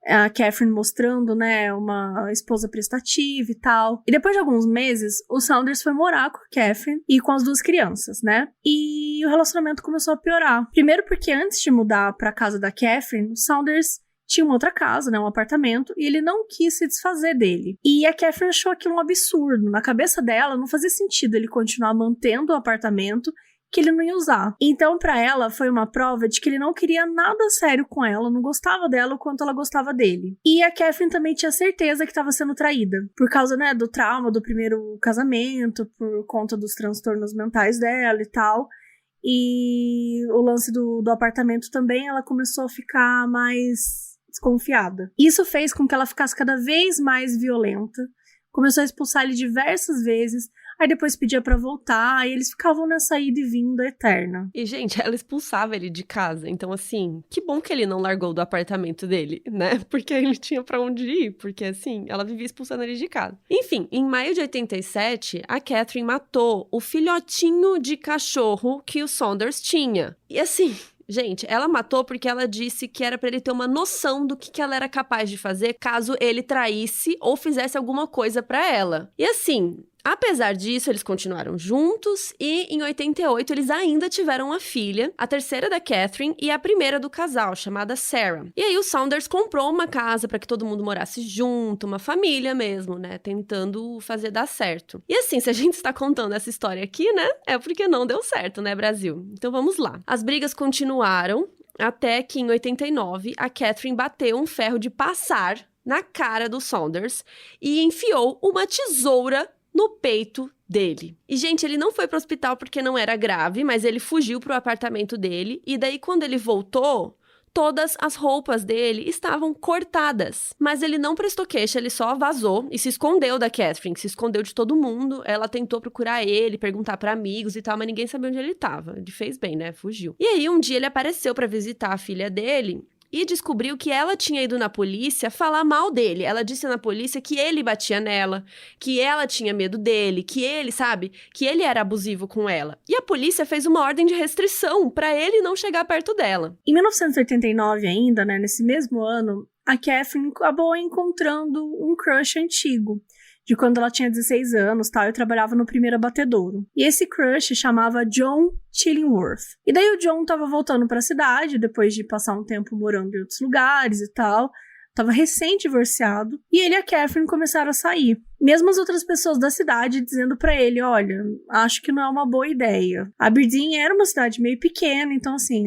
a Catherine mostrando, né, uma esposa prestativa e tal. E depois de alguns meses, o Saunders foi morar com a Catherine e com as 2 crianças, né? E o relacionamento começou a piorar. Primeiro porque antes de mudar pra casa da Catherine, o Saunders tinha uma outra casa, né, um apartamento, e ele não quis se desfazer dele. E a Catherine achou aquilo um absurdo. Na cabeça dela, não fazia sentido ele continuar mantendo o apartamento que ele não ia usar. Então, pra ela, foi uma prova de que ele não queria nada sério com ela, não gostava dela o quanto ela gostava dele. E a Catherine também tinha certeza que estava sendo traída, por causa, né, do trauma do primeiro casamento, por conta dos transtornos mentais dela e tal. E o lance do apartamento também, ela começou a ficar mais desconfiada. Isso fez com que ela ficasse cada vez mais violenta, começou a expulsar ele diversas vezes, aí depois pedia pra voltar, e eles ficavam nessa ida e vinda eterna. E, gente, ela expulsava ele de casa, então, assim, que bom que ele não largou do apartamento dele, né? Porque aí ele tinha pra onde ir, porque, assim, ela vivia expulsando ele de casa. Enfim, em maio de 87, a Catherine matou o filhotinho de cachorro que o Saunders tinha. E, assim, gente, ela matou porque ela disse que era pra ele ter uma noção do que ela era capaz de fazer caso ele traísse ou fizesse alguma coisa pra ela. E assim, apesar disso, eles continuaram juntos e em 88 eles ainda tiveram uma filha, a terceira da Catherine e a primeira do casal, chamada Sarah. E aí o Saunders comprou uma casa pra que todo mundo morasse junto, uma família mesmo, né, tentando fazer dar certo. E assim, se a gente está contando essa história aqui, né, é porque não deu certo, né, Brasil? Então vamos lá. As brigas continuaram até que em 89 a Catherine bateu um ferro de passar na cara do Saunders e enfiou uma tesoura no peito dele. E, gente, ele não foi pro hospital porque não era grave, mas ele fugiu pro apartamento dele. E daí, quando ele voltou, todas as roupas dele estavam cortadas. Mas ele não prestou queixa, ele só vazou e se escondeu da Catherine, se escondeu de todo mundo. Ela tentou procurar ele, perguntar pra amigos e tal, mas ninguém sabia onde ele tava. Ele fez bem, né? Fugiu. E aí, um dia ele apareceu pra visitar a filha dele e descobriu que ela tinha ido na polícia falar mal dele. Ela disse na polícia que ele batia nela, que ela tinha medo dele, que ele, sabe, que ele era abusivo com ela. E a polícia fez uma ordem de restrição pra ele não chegar perto dela. Em 1989 ainda, né, nesse mesmo ano, a Catherine acabou encontrando um crush antigo, de quando ela tinha 16 anos, tal, eu trabalhava no primeiro abatedouro. E esse crush chamava John Chillingworth. E daí o John tava voltando pra cidade, depois de passar um tempo morando em outros lugares e tal, tava recém-divorciado, e ele e a Catherine começaram a sair. Mesmo as outras pessoas da cidade dizendo pra ele, olha, acho que não é uma boa ideia. Aberdeen era uma cidade meio pequena, então assim,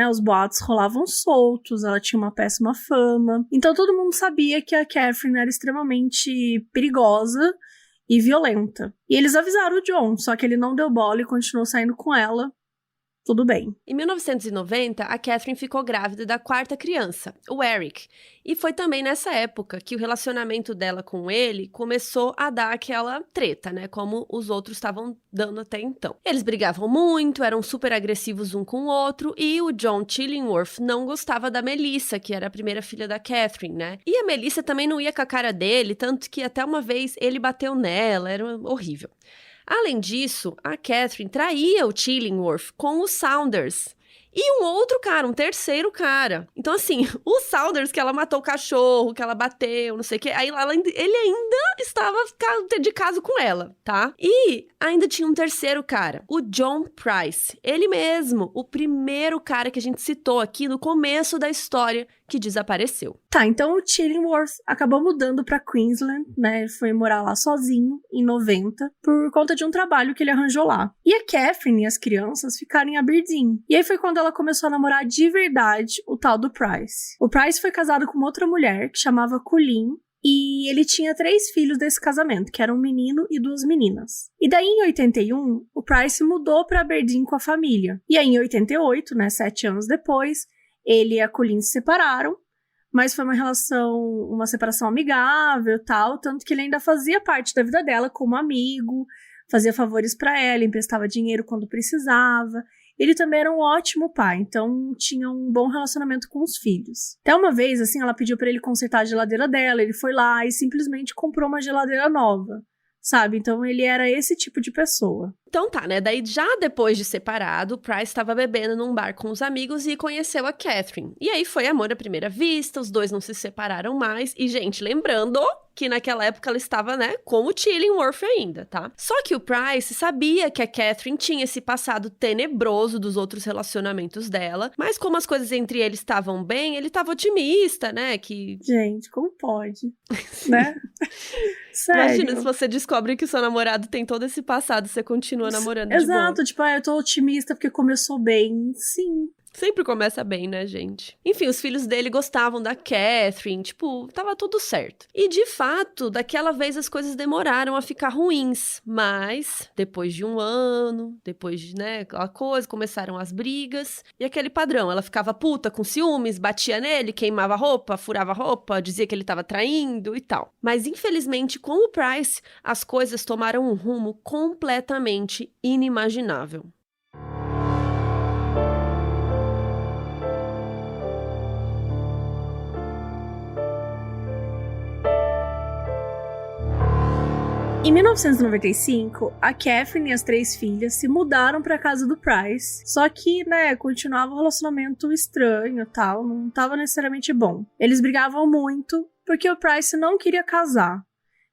os boatos rolavam soltos, ela tinha uma péssima fama. Então todo mundo sabia que a Catherine era extremamente perigosa e violenta. E eles avisaram o John, só que ele não deu bola e continuou saindo com ela tudo bem. Em 1990, a Catherine ficou grávida da 4ª criança, o Eric. E foi também nessa época que o relacionamento dela com ele começou a dar aquela treta, né? Como os outros estavam dando até então. Eles brigavam muito, eram super agressivos um com o outro, e o John Chillingworth não gostava da Melissa, que era a primeira filha da Catherine, né? E a Melissa também não ia com a cara dele, tanto que até uma vez ele bateu nela, era horrível. Além disso, a Catherine traía o Chillingworth com o Saunders. E um outro cara, um terceiro cara. Então, assim, o Saunders, que ela matou o cachorro, que ela bateu, não sei o quê, aí ele ainda estava de caso com ela, tá? E ainda tinha um terceiro cara, o John Price. Ele mesmo, o primeiro cara que a gente citou aqui no começo da história, que desapareceu. Tá, então o Chillingworth acabou mudando pra Queensland, né? Ele foi morar lá sozinho, em 90, por conta de um trabalho que ele arranjou lá. E a Catherine e as crianças ficaram em Aberdeen. E aí foi quando ela começou a namorar de verdade o tal do Price. O Price foi casado com outra mulher, que chamava Colleen, e ele tinha 3 filhos desse casamento, que eram um menino e 2 meninas. E daí, em 81, o Price mudou pra Aberdeen com a família. E aí, em 88, né, 7 anos depois, ele e a Colleen se separaram, mas foi uma separação amigável e tal, tanto que ele ainda fazia parte da vida dela como amigo, fazia favores pra ela, emprestava dinheiro quando precisava. Ele também era um ótimo pai, então tinha um bom relacionamento com os filhos. Até uma vez, assim, ela pediu pra ele consertar a geladeira dela, ele foi lá e simplesmente comprou uma geladeira nova, sabe? Então ele era esse tipo de pessoa. Então tá, né? Daí, já depois de separado, o Price estava bebendo num bar com os amigos e conheceu a Catherine. E aí foi amor à primeira vista, os dois não se separaram mais. E, gente, lembrando que naquela época ela estava, né, com o Chillingworth ainda, tá? Só que o Price sabia que a Catherine tinha esse passado tenebroso dos outros relacionamentos dela, mas como as coisas entre eles estavam bem, ele estava otimista, né, que... Gente, como pode, né? Sério. Imagina se você descobre que o seu namorado tem todo esse passado, você continua namorando de boa. Exato, tipo, eu tô otimista porque começou bem. Sim. Sempre começa bem, né, gente? Enfim, os filhos dele gostavam da Catherine, tipo, tava tudo certo. E, de fato, daquela vez as coisas demoraram a ficar ruins. Mas, depois de um ano, depois de, né, aquela coisa, começaram as brigas. E aquele padrão, ela ficava puta, com ciúmes, batia nele, queimava a roupa, furava a roupa, dizia que ele tava traindo e tal. Mas, infelizmente, com o Price, as coisas tomaram um rumo completamente inimaginável. Em 1995, a Catherine e as 3 filhas se mudaram pra casa do Price, só que, né, continuava um relacionamento estranho e tal, não tava necessariamente bom. Eles brigavam muito porque o Price não queria casar.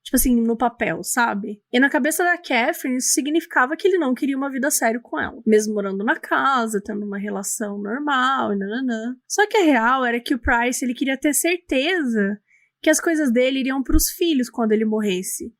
Tipo assim, no papel, sabe? E na cabeça da Catherine, isso significava que ele não queria uma vida séria com ela. Mesmo morando na casa, tendo uma relação normal, e nananã. Só que a real era que o Price, ele queria ter certeza que as coisas dele iriam pros filhos quando ele morresse.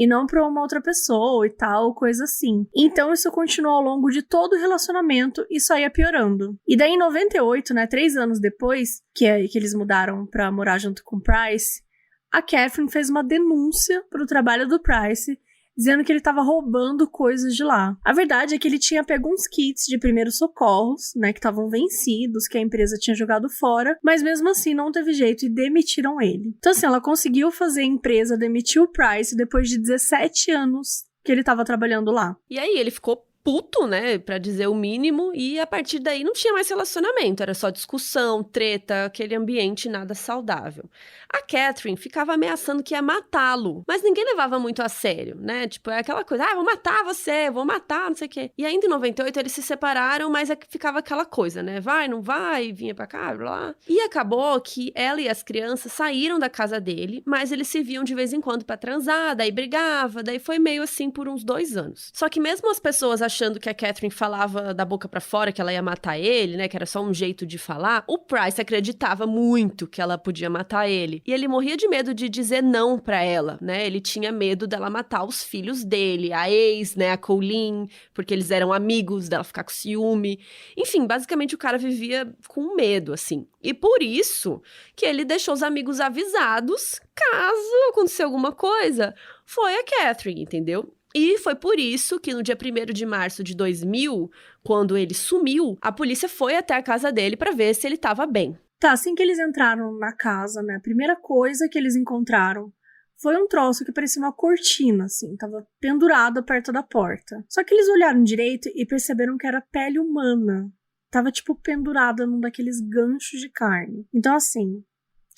E não pra uma outra pessoa e tal, coisa assim. Então isso continuou ao longo de todo o relacionamento e só ia piorando. E daí em 98, né, 3 anos depois, que eles mudaram pra morar junto com o Price, a Catherine fez uma denúncia pro trabalho do Price, dizendo que ele estava roubando coisas de lá. A verdade é que ele tinha pego uns kits de primeiros socorros, né, que estavam vencidos, que a empresa tinha jogado fora, mas mesmo assim não teve jeito e demitiram ele. Então assim, ela conseguiu fazer a empresa demitir o Price depois de 17 anos que ele estava trabalhando lá. E aí ele ficou puto, né, pra dizer o mínimo, e a partir daí não tinha mais relacionamento, era só discussão, treta, aquele ambiente nada saudável. A Catherine ficava ameaçando que ia matá-lo, mas ninguém levava muito a sério, né, tipo, é aquela coisa, vou matar você, vou matar, não sei o quê. E ainda em 98 eles se separaram, mas ficava aquela coisa, né, vai, não vai, vinha pra cá, blá. E acabou que ela e as crianças saíram da casa dele, mas eles se viam de vez em quando pra transar, daí brigava, daí foi meio assim por uns 2 anos. Só que mesmo as pessoas achando que a Catherine falava da boca pra fora, que ela ia matar ele, né, que era só um jeito de falar, o Price acreditava muito que ela podia matar ele. E ele morria de medo de dizer não pra ela, né, ele tinha medo dela matar os filhos dele, a ex, né, a Colleen, porque eles eram amigos, dela ficar com ciúme. Enfim, basicamente o cara vivia com medo, assim. E por isso que ele deixou os amigos avisados, caso acontecesse alguma coisa, foi a Catherine, entendeu? E foi por isso que no dia 1º de março de 2000, quando ele sumiu, a polícia foi até a casa dele para ver se ele estava bem. Tá, assim que eles entraram na casa, né, a primeira coisa que eles encontraram foi um troço que parecia uma cortina, assim, tava pendurada perto da porta. Só que eles olharam direito e perceberam que era pele humana. Tava, tipo, pendurada num daqueles ganchos de carne. Então, assim,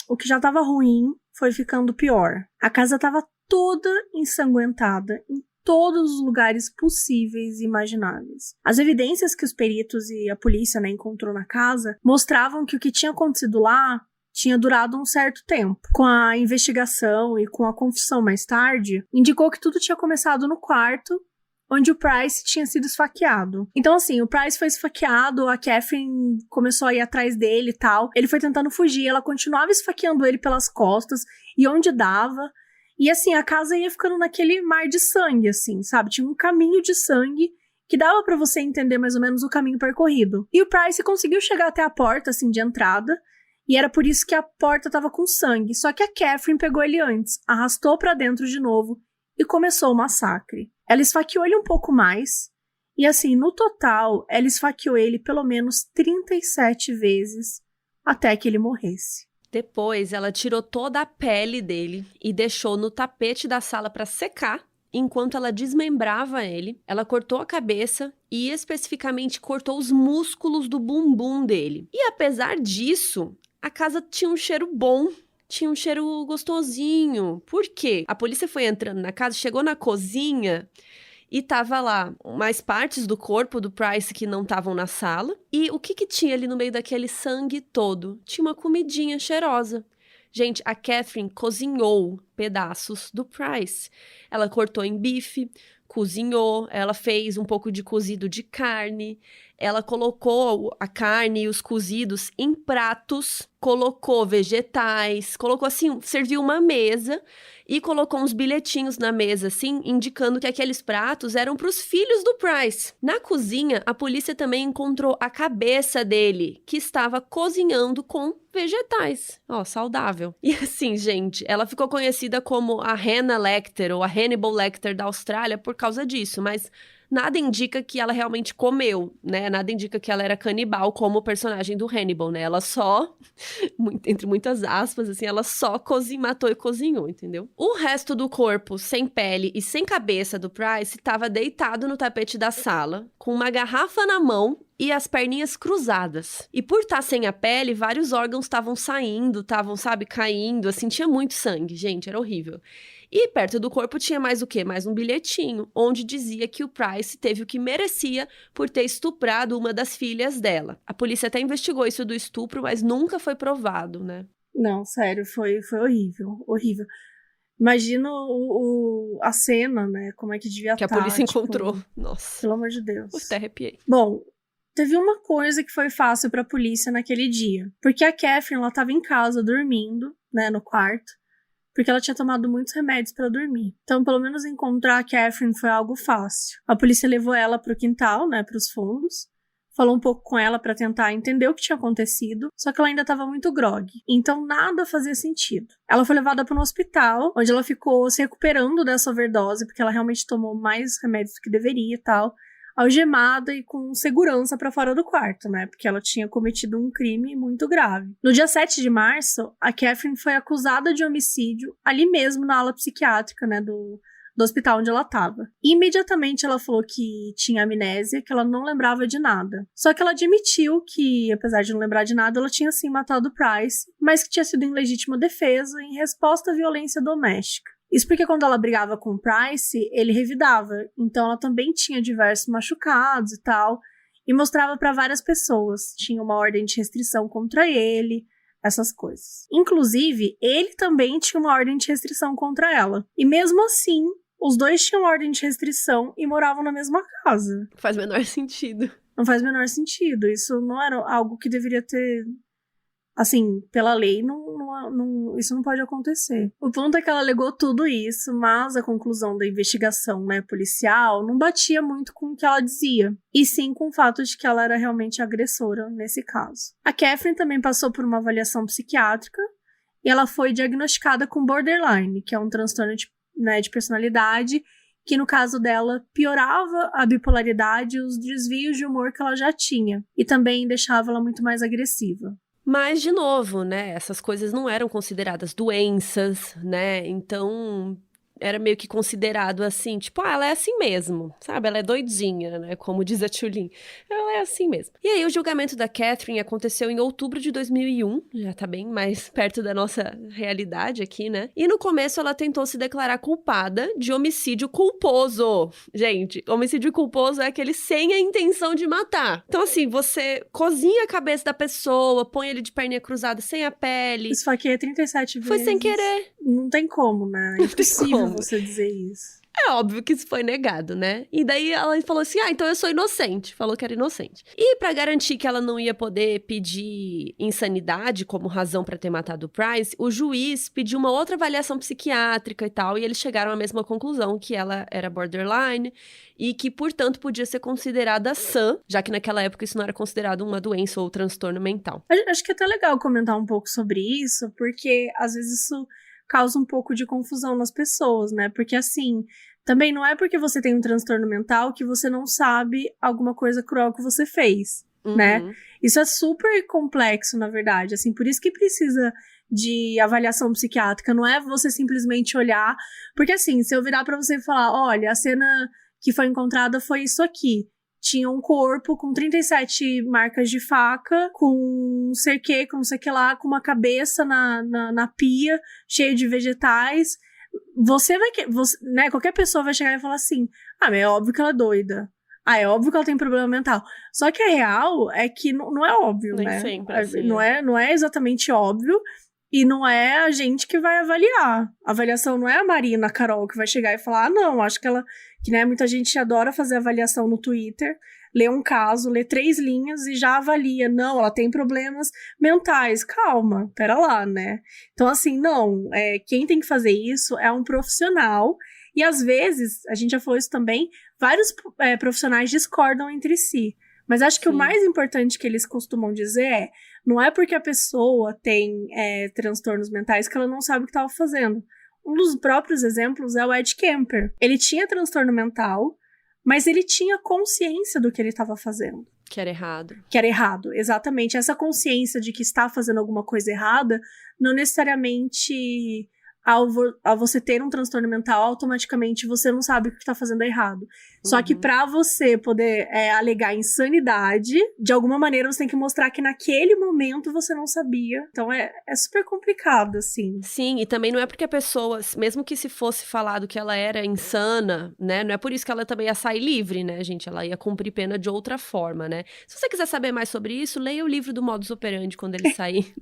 o que já tava ruim foi ficando pior. A casa tava toda ensanguentada, em todos os lugares possíveis e imagináveis. As evidências que os peritos e a polícia, né, encontrou na casa mostravam que o que tinha acontecido lá tinha durado um certo tempo. Com a investigação e com a confissão mais tarde, indicou que tudo tinha começado no quarto onde o Price tinha sido esfaqueado. Então, assim, o Price foi esfaqueado, a Catherine começou a ir atrás dele e tal. Ele foi tentando fugir, ela continuava esfaqueando ele pelas costas e onde dava. E, assim, a casa ia ficando naquele mar de sangue, assim, sabe? Tinha um caminho de sangue que dava pra você entender mais ou menos o caminho percorrido. E o Price conseguiu chegar até a porta, assim, de entrada, e era por isso que a porta tava com sangue. Só que a Catherine pegou ele antes, arrastou pra dentro de novo e começou o massacre. Ela esfaqueou ele um pouco mais, e assim, no total, ela esfaqueou ele pelo menos 37 vezes até que ele morresse. Depois, ela tirou toda a pele dele e deixou no tapete da sala para secar. Enquanto ela desmembrava ele, ela cortou a cabeça e especificamente cortou os músculos do bumbum dele. E apesar disso, a casa tinha um cheiro bom. Tinha um cheiro gostosinho. Por quê? A polícia foi entrando na casa, chegou na cozinha e tava lá mais partes do corpo do Price que não estavam na sala. E o que tinha ali no meio daquele sangue todo? Tinha uma comidinha cheirosa. Gente, a Catherine cozinhou pedaços do Price. Ela cortou em bife, cozinhou, ela fez um pouco de cozido de carne, ela colocou a carne e os cozidos em pratos, colocou vegetais, colocou assim, serviu uma mesa e colocou uns bilhetinhos na mesa, assim, indicando que aqueles pratos eram para os filhos do Price. Na cozinha, a polícia também encontrou a cabeça dele, que estava cozinhando com vegetais. Ó, saudável. E assim, gente, ela ficou conhecida como a Hannah Lecter, ou a Hannibal Lecter da Austrália por causa disso, mas nada indica que ela realmente comeu, né? Nada indica que ela era canibal como o personagem do Hannibal, né? Ela só, entre muitas aspas, assim, ela só matou e cozinhou, entendeu? O resto do corpo, sem pele e sem cabeça do Price, estava deitado no tapete da sala, com uma garrafa na mão e as perninhas cruzadas. E por estar sem a pele, vários órgãos estavam saindo, estavam, sabe, caindo, assim, tinha muito sangue, gente, era horrível. E perto do corpo tinha mais o quê? Mais um bilhetinho, onde dizia que o Price teve o que merecia por ter estuprado uma das filhas dela. A polícia até investigou isso do estupro, mas nunca foi provado, né? Não, sério, foi horrível, horrível. Imagina a cena, né, como é que devia estar. Que a polícia encontrou. Nossa. Pelo amor de Deus. Eu até arrepiei. Bom, teve uma coisa que foi fácil pra polícia naquele dia. Porque a Catherine, ela tava em casa dormindo, né, no quarto. Porque ela tinha tomado muitos remédios pra dormir. Então, pelo menos encontrar a Catherine foi algo fácil. A polícia levou ela pro quintal, né, pros fundos. Falou um pouco com ela pra tentar entender o que tinha acontecido, só que ela ainda tava muito groggy. Então, nada fazia sentido. Ela foi levada para um hospital, onde ela ficou se recuperando dessa overdose, porque ela realmente tomou mais remédios do que deveria e tal. Algemada e com segurança pra fora do quarto, né? Porque ela tinha cometido um crime muito grave. No dia 7 de março, a Catherine foi acusada de homicídio ali mesmo na ala psiquiátrica, né? Do hospital onde ela estava. Imediatamente ela falou que tinha amnésia, que ela não lembrava de nada. Só que ela admitiu que, apesar de não lembrar de nada, ela tinha sim matado o Price, mas que tinha sido em legítima defesa em resposta à violência doméstica. Isso porque quando ela brigava com o Price, ele revidava. Então ela também tinha diversos machucados e tal. E mostrava para várias pessoas. Tinha uma ordem de restrição contra ele, essas coisas. Inclusive, ele também tinha uma ordem de restrição contra ela. E mesmo assim, os dois tinham ordem de restrição e moravam na mesma casa. Faz o menor sentido. Não faz o menor sentido. Isso não era algo que deveria ter... Assim, pela lei, isso não pode acontecer. O ponto é que ela alegou tudo isso, mas a conclusão da investigação, né, policial não batia muito com o que ela dizia, e sim com o fato de que ela era realmente agressora nesse caso. A Catherine também passou por uma avaliação psiquiátrica e ela foi diagnosticada com borderline, que é um transtorno de personalidade que no caso dela piorava a bipolaridade e os desvios de humor que ela já tinha, e também deixava ela muito mais agressiva. Mas, de novo, né, essas coisas não eram consideradas doenças, né, então era meio que considerado assim, tipo, ela é assim mesmo, sabe? Ela é doidinha, né? Como diz a Tulin. Ela é assim mesmo. E aí, o julgamento da Catherine aconteceu em outubro de 2001, já tá bem mais perto da nossa realidade aqui, né? E no começo ela tentou se declarar culpada de homicídio culposo. Gente, homicídio culposo é aquele sem a intenção de matar. Então, assim, você cozinha a cabeça da pessoa, põe ele de perninha cruzada sem a pele. Esfaqueia 37 vezes. Foi sem querer. Não tem como, né? É impossível você dizer isso. É óbvio que isso foi negado, né? E daí ela falou assim, então eu sou inocente. Falou que era inocente. E pra garantir que ela não ia poder pedir insanidade como razão pra ter matado o Price, o juiz pediu uma outra avaliação psiquiátrica e tal, e eles chegaram à mesma conclusão, que ela era borderline e que, portanto, podia ser considerada sã, já que naquela época isso não era considerado uma doença ou transtorno mental. Acho que é até legal comentar um pouco sobre isso, porque às vezes isso causa um pouco de confusão nas pessoas, né? Porque, assim, também não é porque você tem um transtorno mental que você não sabe alguma coisa cruel que você fez, né? Isso é super complexo, na verdade, assim, por isso que precisa de avaliação psiquiátrica, não é você simplesmente olhar, porque, assim, se eu virar pra você e falar, olha, a cena que foi encontrada foi isso aqui, tinha um corpo com 37 marcas de faca, com não sei o que, com não sei o que lá, com uma cabeça na pia, cheio de vegetais. Você vai... né, qualquer pessoa vai chegar e falar assim, mas é óbvio que ela é doida. É óbvio que ela tem problema mental. Só que a real é que não é óbvio, nem né? Sempre, assim, não é exatamente óbvio. E não é a gente que vai avaliar. A avaliação não é a Marina, a Carol, que vai chegar e falar, não, acho que ela... Que, né, muita gente adora fazer avaliação no Twitter, lê um caso, lê 3 linhas e já avalia. Não, ela tem problemas mentais. Calma, pera lá, né? Então, assim, não. Quem tem que fazer isso é um profissional. E, às vezes, a gente já falou isso também, vários profissionais discordam entre si. Mas acho que o mais importante que eles costumam dizer não é porque a pessoa tem transtornos mentais que ela não sabe o que estava fazendo. Um dos próprios exemplos é o Ed Kemper. Ele tinha transtorno mental, mas ele tinha consciência do que ele estava fazendo. Que era errado. Que era errado, exatamente. Essa consciência de que está fazendo alguma coisa errada, não necessariamente... Ao você ter um transtorno mental, automaticamente você não sabe o que está fazendo errado. Só que pra você poder alegar insanidade, de alguma maneira você tem que mostrar que naquele momento você não sabia. Então é super complicado, assim. Sim, e também não é porque a pessoa, mesmo que se fosse falado que ela era insana, né, não é por isso que ela também ia sair livre, né, gente? Ela ia cumprir pena de outra forma, né? Se você quiser saber mais sobre isso, leia o livro do Modus Operandi quando ele sair.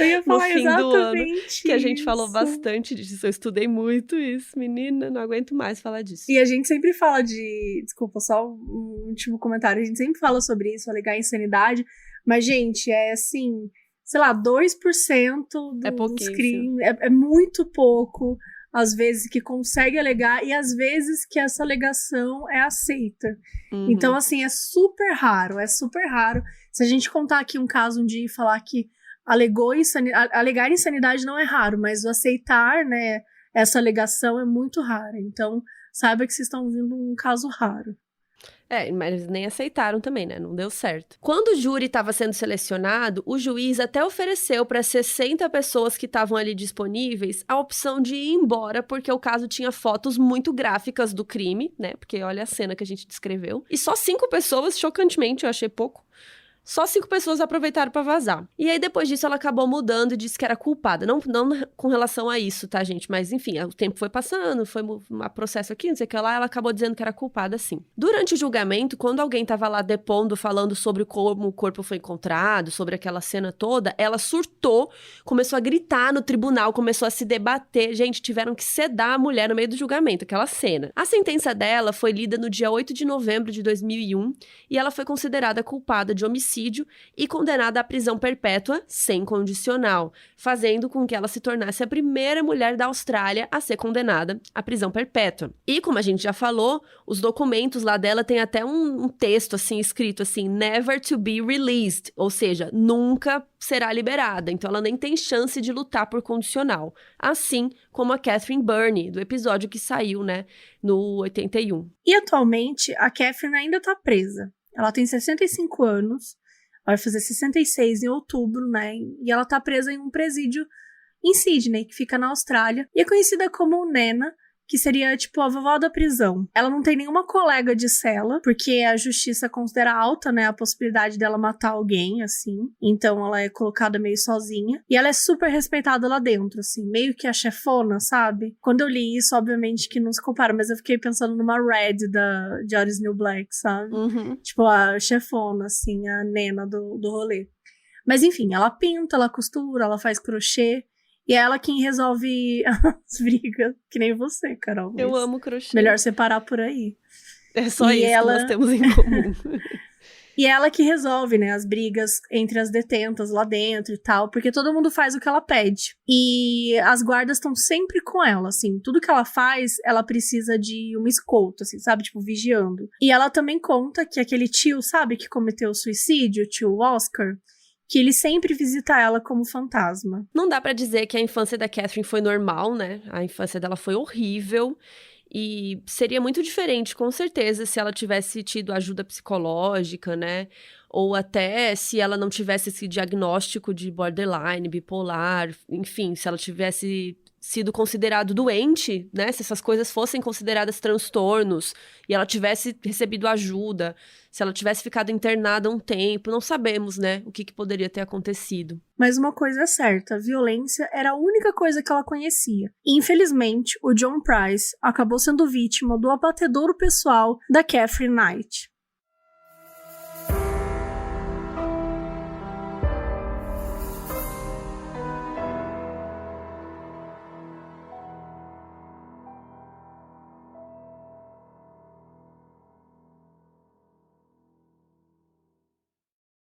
Eu ia falar no fim do ano, que a gente isso. falou bastante disso. Eu estudei muito isso, menina, não aguento mais falar disso. E a gente sempre fala desculpa, só um último comentário, a gente sempre fala sobre isso, alegar insanidade, mas, gente, assim, sei lá, 2% dos crimes, é muito pouco, às vezes, que consegue alegar, e às vezes que essa alegação é aceita. Então, assim, é super raro. Se a gente contar aqui um caso um dia e falar que alegar insanidade não é raro, mas o aceitar, né, essa alegação é muito raro. Então, saiba que vocês estão ouvindo um caso raro. Mas nem aceitaram também, né? Não deu certo. Quando o júri estava sendo selecionado, o juiz até ofereceu para 60 pessoas que estavam ali disponíveis a opção de ir embora, porque o caso tinha fotos muito gráficas do crime, né? Porque olha a cena que a gente descreveu. E só 5 pessoas, chocantemente, eu achei pouco. Só 5 pessoas aproveitaram pra vazar. E aí, depois disso, ela acabou mudando e disse que era culpada. Não com relação a isso, tá, gente? Mas, enfim, o tempo foi passando, foi um processo aqui, não sei o que lá, ela acabou dizendo que era culpada, sim. Durante o julgamento, quando alguém tava lá depondo, falando sobre como o corpo foi encontrado, sobre aquela cena toda, ela surtou, começou a gritar no tribunal, começou a se debater. Gente, tiveram que sedar a mulher no meio do julgamento, aquela cena. A sentença dela foi lida no dia 8 de novembro de 2001 e ela foi considerada culpada de homicídio suicídio e condenada à prisão perpétua sem condicional, fazendo com que ela se tornasse a primeira mulher da Austrália a ser condenada à prisão perpétua. E como a gente já falou, os documentos lá dela tem até um texto assim escrito assim, never to be released, ou seja, nunca será liberada, então ela nem tem chance de lutar por condicional, assim como a Catherine Byrne, do episódio que saiu, né, no 81. E atualmente, a Catherine ainda tá presa. Ela tem 65 anos, vai fazer 66 em outubro, né, e ela tá presa em um presídio em Sydney, que fica na Austrália, e é conhecida como Nena, que seria, tipo, a vovó da prisão. Ela não tem nenhuma colega de cela, porque a justiça considera alta, né, a possibilidade dela matar alguém, assim. Então, ela é colocada meio sozinha. E ela é super respeitada lá dentro, assim, meio que a chefona, sabe? Quando eu li isso, obviamente que não se compara, mas eu fiquei pensando numa Red de Orange New Black, sabe? Uhum. Tipo, a chefona, assim, a nena do rolê. Mas, enfim, ela pinta, ela costura, ela faz crochê. E é ela quem resolve as brigas, que nem você, Carol. Eu amo crochê. Melhor separar por aí. É só isso que nós temos em comum. E é ela que resolve, né, as brigas entre as detentas lá dentro e tal, porque todo mundo faz o que ela pede. E as guardas estão sempre com ela, assim. Tudo que ela faz, ela precisa de uma escolta, assim, sabe? Tipo, vigiando. E ela também conta que aquele tio, sabe, que cometeu o suicídio, o tio Oscar, que ele sempre visita ela como fantasma. Não dá pra dizer que a infância da Catherine foi normal, né? A infância dela foi horrível e seria muito diferente, com certeza, se ela tivesse tido ajuda psicológica, né? Ou até se ela não tivesse esse diagnóstico de borderline, bipolar, enfim, se ela tivesse sido considerado doente, né? Se essas coisas fossem consideradas transtornos e ela tivesse recebido ajuda, se ela tivesse ficado internada um tempo, não sabemos, né? O que poderia ter acontecido. Mas uma coisa é certa, a violência era a única coisa que ela conhecia. E, infelizmente, o John Price acabou sendo vítima do abatedouro pessoal da Catherine Knight.